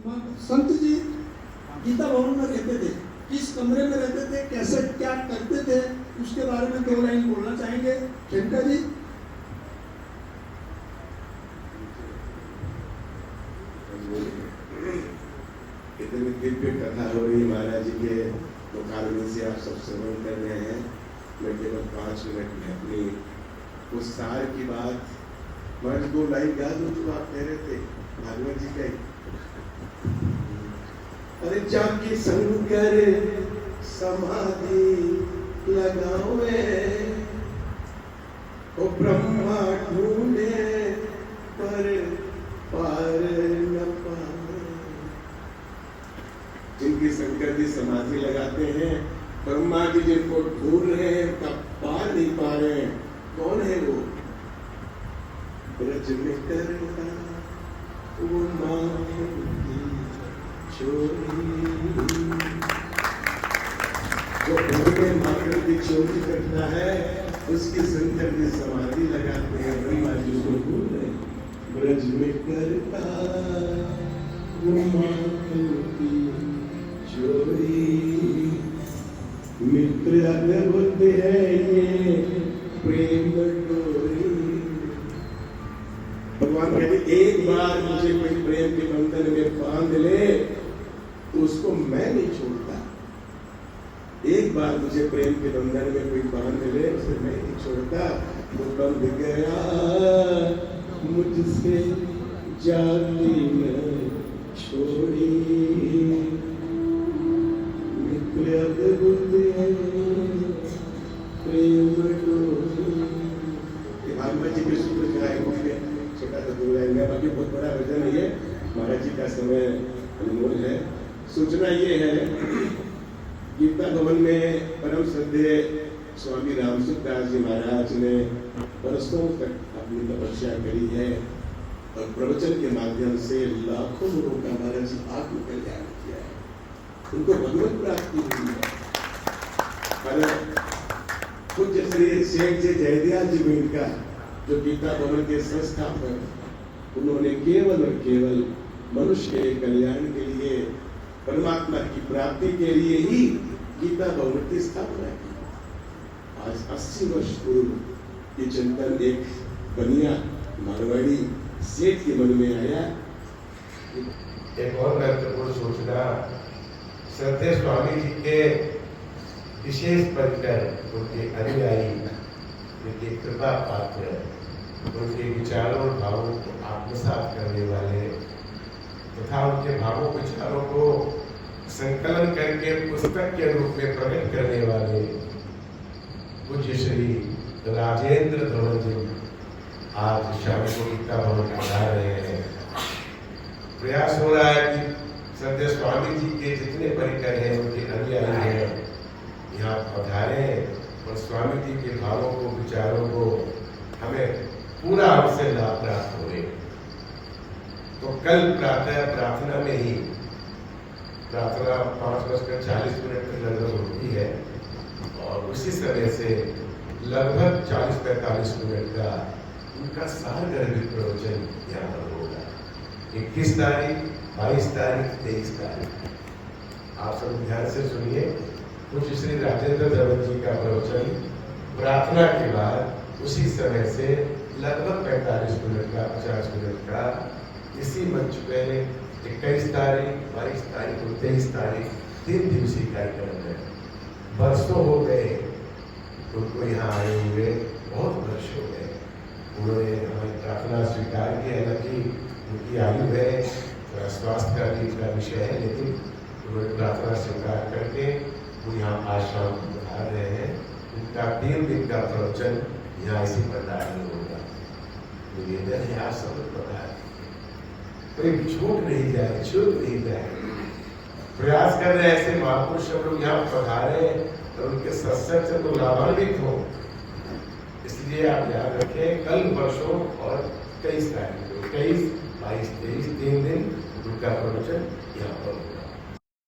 संत जी गीता भवन में रहते थे, किस कमरे में रहते थे, कैसे क्या करते थे, उसके बारे में 2 लाइन बोलना चाहेंगे खेमका जी। इतनी दिव्य कथा हो रही महाराज जी के मुखारबिंद से आप सब श्रवण कर रहे हैं। मैं केवल 5 मिनट में अपनी उस सार की बात महाराज 2 लाइन गा दूं जो आप कह रहे थे भागवत जी का। अरे जाके संग कर समाधि लगावे ओ ब्रह्मा ढूंढे पर पार न पावे। जिनकी शंकर जी समाधि लगाते हैं, ब्रह्मा जी जिनको ढूंढ रहे हैं तब पार नहीं पा रहे हैं, कौन है वो? ब्रज में करता वो मांगे चोरी, जो ब्रज में मांगे की चोरी करता है उसकी शंकर जी समाधि लगाते हैं। ब्रह्मा जी को ढूंढ रहे हैं, ब्रज में करता वो मांगे चोरी। मित्र अद्भुत है ये प्रेम डोरी। भगवान कहते एक बार मुझे कोई प्रेम के बंधन में बांध ले तो उसको मैं नहीं छोड़ता। एक बार मुझे प्रेम के बंधन में कोई बांध ले उसे मैं नहीं छोड़ता। वो बंध गया मुझसे जाती न छोड़ी। भागवत जी के सूत्र छोटा सा 2 लाइन में, बाकी बहुत बड़ा वचन है ये। महाराज जी का समय अनमोल है। सूचना ये है, गीता भवन में परम श्रद्धेय स्वामी रामसुखदास जी महाराज ने बरसों तक अपनी तपस्या करी है और प्रवचन के माध्यम से लाखों लोगों का महाराज जी आत्म कल्याण किया है। उनको भगवत प्राप्ति हुई है। पूज्य श्री शेख जी जयदयाल जी मिनका जो गीता भवन के संस्थापक, उन्होंने केवल और केवल मनुष्य के कल्याण के लिए, परमात्मा की प्राप्ति के लिए ही गीता भवन की स्थापना की। आज 80 वर्ष पूर्व ये चिंतन एक बनिया मारवाड़ी सेठ के मन में आया। एक और महत्वपूर्ण सूचना, श्रद्धेय स्वामी जी के विशेष परिकर, उनके अनुयायी, उनके कृपा पात्र, उनके विचारों और भावों को आत्मसात करने वाले तथा उनके भावों विचारों को संकलन करके पुस्तक के रूप में प्रकट करने वाले पूज्य श्री राजेंद्र धवन जी आज शाम को गीता भवन पधार रहे हैं। प्रयास हो रहा है कि श्रद्धेय स्वामी जी के जितने परिकर हैं, उनके अनुयायी हैं, यहाँ पधारे और स्वामी जी के भावों को, विचारों को हमें पूरा हमसे लाभ प्राप्त हो। तो कल प्रातः प्रार्थना में ही, प्रार्थना 5:40 तक लगभग होती है और उसी समय से लगभग 40-45 मिनट का उनका सारगर्भित प्रवचन यहाँ पर होगा। 21 तारीख, 22 तारीख, 23 तारीख। आप सब ध्यान से सुनिए। पूज्य श्री राजेंद्र धवन जी का प्रवचन प्रार्थना के बाद उसी समय से लगभग 45 मिनट का, 50 मिनट का इसी मंच पे 21 तारीख, 22 तारीख और 23 तारीख 3 दिवसीय कार्यक्रम है। वर्षों हो गए उनको यहाँ आए हुए, बहुत वर्ष हो गए। उन्होंने हमारी प्रार्थना स्वीकार की। हालांकि उनकी आयु है, थोड़ा स्वास्थ्य का भी इनका विषय है, लेकिन उन्होंने प्रार्थना स्वीकार करके वो यहाँ आश्रम पधार रहे हैं। उनका 3 दिन का प्रवचन यहाँ इसी पंडाल में होगा। निवेदन है आप सब पधार, कोई छूट नहीं जाए, छूट नहीं जाए। प्रयास कर रहे हैं ऐसे महापुरुष लोग यहाँ पधारे और उनके सत्संग से तो लाभान्वित हो। इसलिए आप याद रखें, कल वर्षों और 23 तारीख को, 21, 22, 23 3 दिन उनका प्रवचन यहाँ पर